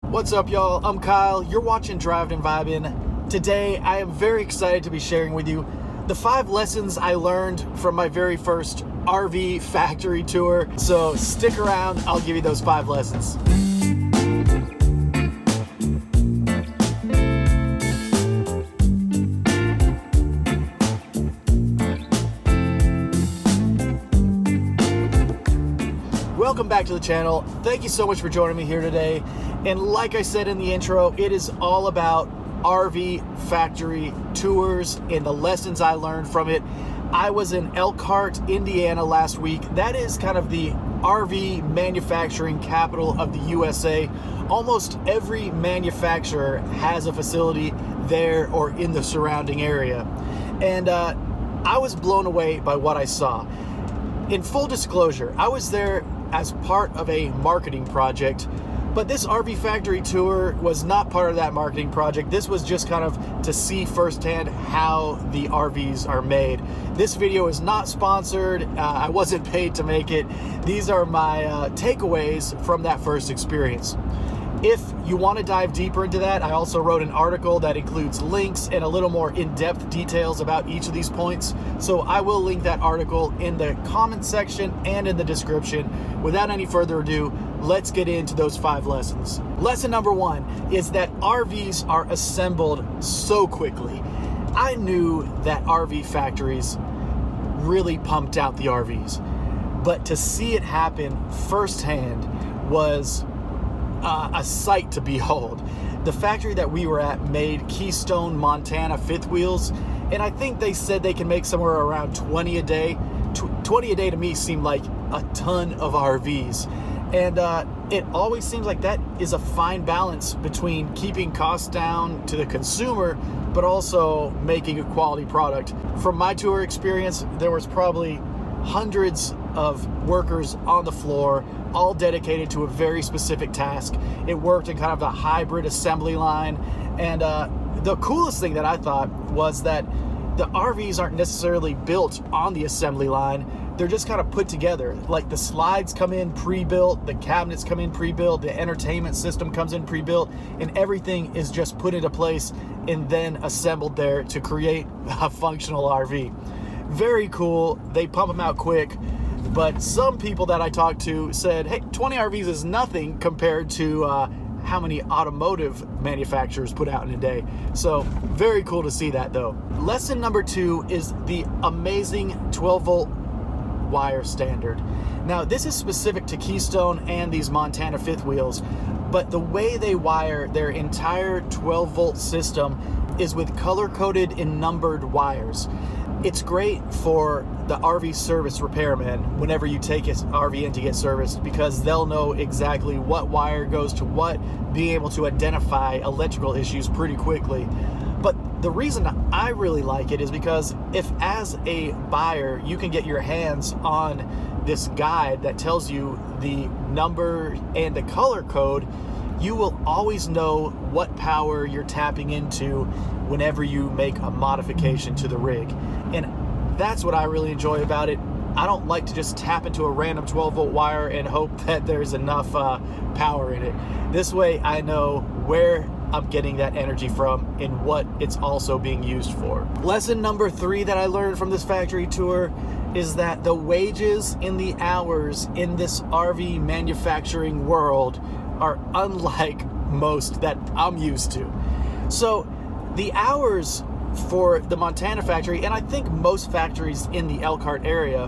What's up, y'all? I'm Kyle. You're watching Driving and Vibing. Today, I am very excited to be sharing with you the 5 lessons I learned from my very first RV factory tour. So stick around, I'll give you those 5 lessons. Welcome back to the channel. Thank you so much for joining me here today. And like I said in the intro, it is all about RV factory tours and the lessons I learned from it. I was in Elkhart, Indiana last week. That is kind of the RV manufacturing capital of the USA. Almost every manufacturer has a facility there or in the surrounding area. And I was blown away by what I saw. In full disclosure, I was there as part of a marketing project, but this RV factory tour was not part of that marketing project. This was just kind of to see firsthand how the RVs are made. This video is not sponsored. I wasn't paid to make it. These are my takeaways from that first experience. If you want to dive deeper into that, I also wrote an article that includes links and a little more in-depth details about each of these points. So I will link that article in the comment section and in the description. Without any further ado, let's get into those 5 lessons. Lesson number 1 is that RVs are assembled so quickly. I knew that RV factories really pumped out the RVs, but to see it happen firsthand was a sight to behold. The factory that we were at made Keystone Montana fifth wheels, and I think they said they can make somewhere around 20 a day. 20 a day to me seemed like a ton of RVs, and it always seems like that is a fine balance between keeping costs down to the consumer but also making a quality product. From my tour experience, there was probably hundreds of workers on the floor, all dedicated to a very specific task. It worked in kind of a hybrid assembly line. And the coolest thing that I thought was that the RVs aren't necessarily built on the assembly line. They're just kind of put together. Like the slides come in pre-built, the cabinets come in pre-built, the entertainment system comes in pre-built, and everything is just put into place and then assembled there to create a functional RV. Very cool. They pump them out quick, but some people that I talked to said, hey, 20 RVs is nothing compared to how many automotive manufacturers put out in a day. So very cool to see that though. Lesson number 2 is the amazing 12-volt wire standard. Now this is specific to Keystone and these Montana fifth wheels, but the way they wire their entire 12-volt system is with color-coded and numbered wires. It's great for the RV service repairman whenever you take his RV in to get serviced, because they'll know exactly what wire goes to what, being able to identify electrical issues pretty quickly. But the reason I really like it is because if as a buyer you can get your hands on this guide that tells you the number and the color code, you will always know what power you're tapping into whenever you make a modification to the rig. And that's what I really enjoy about it. I don't like to just tap into a random 12-volt wire and hope that there's enough power in it. This way I know where I'm getting that energy from and what it's also being used for. Lesson number 3 that I learned from this factory tour is that the wages and the hours in this RV manufacturing world are unlike most that I'm used to. So the hours for the Montana factory, and I think most factories in the Elkhart area,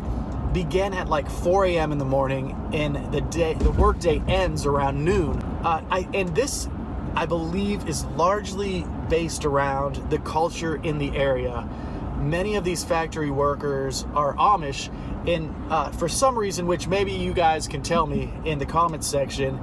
began at like 4 a.m. in the morning, and the work day ends around noon. And this, I believe, is largely based around the culture in the area. Many of these factory workers are Amish, and for some reason, which maybe you guys can tell me in the comments section,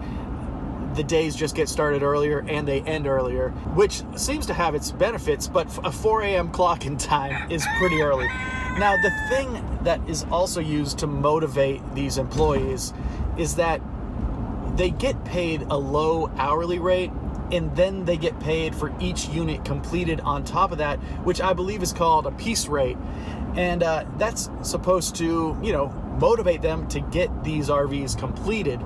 the days just get started earlier and they end earlier, which seems to have its benefits, but a 4 a.m. clock in time is pretty early. Now, the thing that is also used to motivate these employees is that they get paid a low hourly rate, and then they get paid for each unit completed on top of that, which I believe is called a piece rate. And that's supposed to, motivate them to get these RVs completed.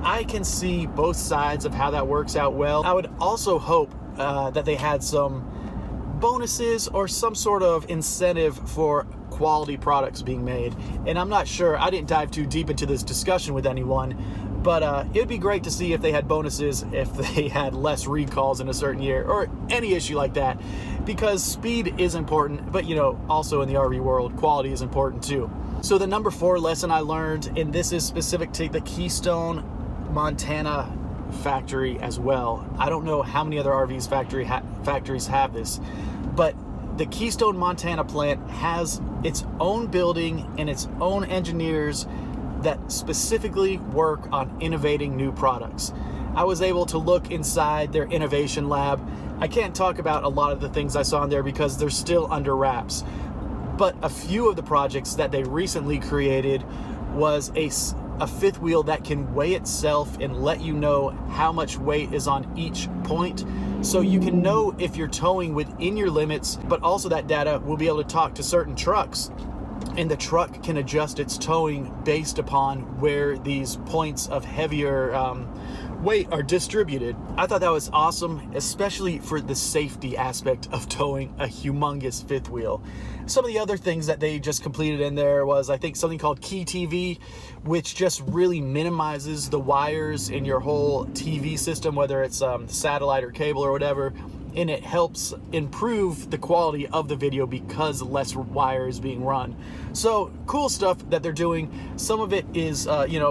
I can see both sides of how that works out well. I would also hope that they had some bonuses or some sort of incentive for quality products being made. And I'm not sure, I didn't dive too deep into this discussion with anyone, but it'd be great to see if they had bonuses if they had less recalls in a certain year or any issue like that, because speed is important, but you know, also in the RV world, quality is important too. So the number 4 lesson I learned, and this is specific to the Keystone Montana factory as well. I don't know how many other RVs factories have this, but the Keystone Montana plant has its own building and its own engineers that specifically work on innovating new products. I was able to look inside their innovation lab. I can't talk about a lot of the things I saw in there because they're still under wraps, but a few of the projects that they recently created was a fifth wheel that can weigh itself and let you know how much weight is on each point, so you can know if you're towing within your limits, but also that data will be able to talk to certain trucks, and the truck can adjust its towing based upon where these points of heavier weight are distributed. I thought that was awesome, especially for the safety aspect of towing a humongous fifth wheel. Some of the other things that they just completed in there was, I think, something called Key TV, which just really minimizes the wires in your whole TV system, whether it's satellite or cable or whatever, and it helps improve the quality of the video because less wire is being run. So cool stuff that they're doing. Some of it is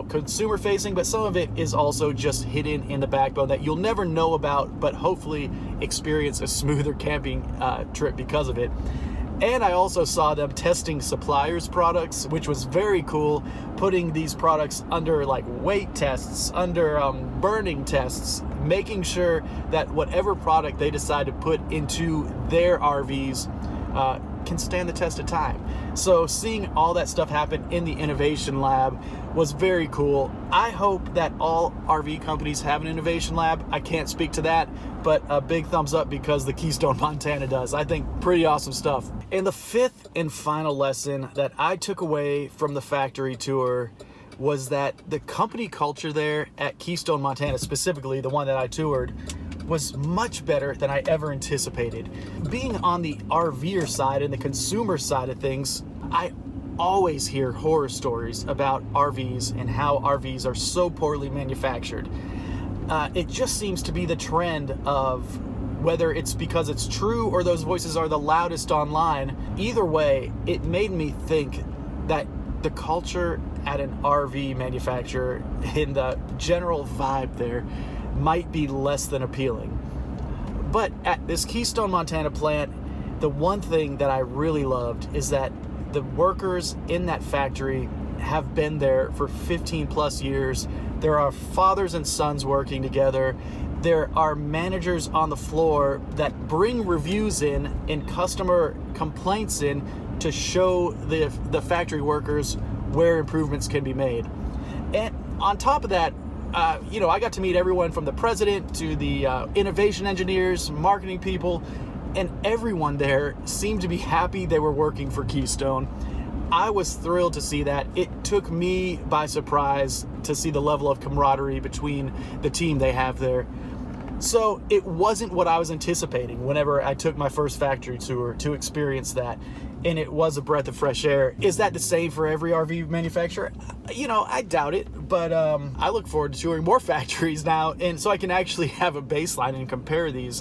consumer facing, but some of it is also just hidden in the backbone that you'll never know about, but hopefully experience a smoother camping trip because of it. And I also saw them testing suppliers' products, which was very cool, putting these products under like weight tests, under burning tests, making sure that whatever product they decide to put into their RVs can stand the test of time. So seeing all that stuff happen in the innovation lab was very cool. I hope that all RV companies have an innovation lab. I can't speak to that, but a big thumbs up because the Keystone Montana does. I think pretty awesome stuff. And the 5th and final lesson that I took away from the factory tour was that the company culture there at Keystone Montana, specifically the one that I toured, was much better than I ever anticipated. Being on the RVer side and the consumer side of things, I always hear horror stories about RVs and how RVs are so poorly manufactured. It just seems to be the trend of, whether it's because it's true or those voices are the loudest online, either way, it made me think that the culture at an RV manufacturer and the general vibe there might be less than appealing. But at this Keystone Montana plant, the one thing that I really loved is that the workers in that factory have been there for 15 plus years. There are fathers and sons working together. There are managers on the floor that bring reviews in and customer complaints in to show the factory workers where improvements can be made. And on top of that, I got to meet everyone from the president to the innovation engineers, marketing people, and everyone there seemed to be happy they were working for Keystone. I was thrilled to see that. It took me by surprise to see the level of camaraderie between the team they have there. So it wasn't what I was anticipating whenever I took my first factory tour to experience that. And it was a breath of fresh air. Is that the same for every RV manufacturer? I doubt it, but I look forward to touring more factories now, and so I can actually have a baseline and compare these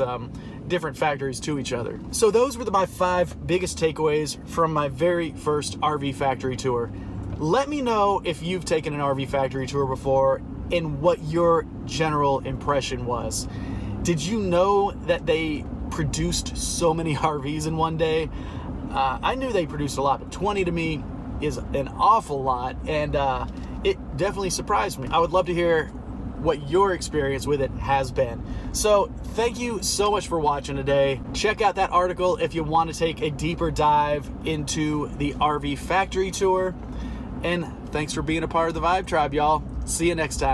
different factories to each other. So those were my 5 biggest takeaways from my very first RV factory tour. Let me know if you've taken an RV factory tour before and what your general impression was. Did you know that they produced so many RVs in one day? I knew they produced a lot, but 20 to me is an awful lot, and it definitely surprised me. I would love to hear what your experience with it has been. So thank you so much for watching today. Check out that article if you want to take a deeper dive into the RV factory tour. And thanks for being a part of the Vibe Tribe, y'all. See you next time.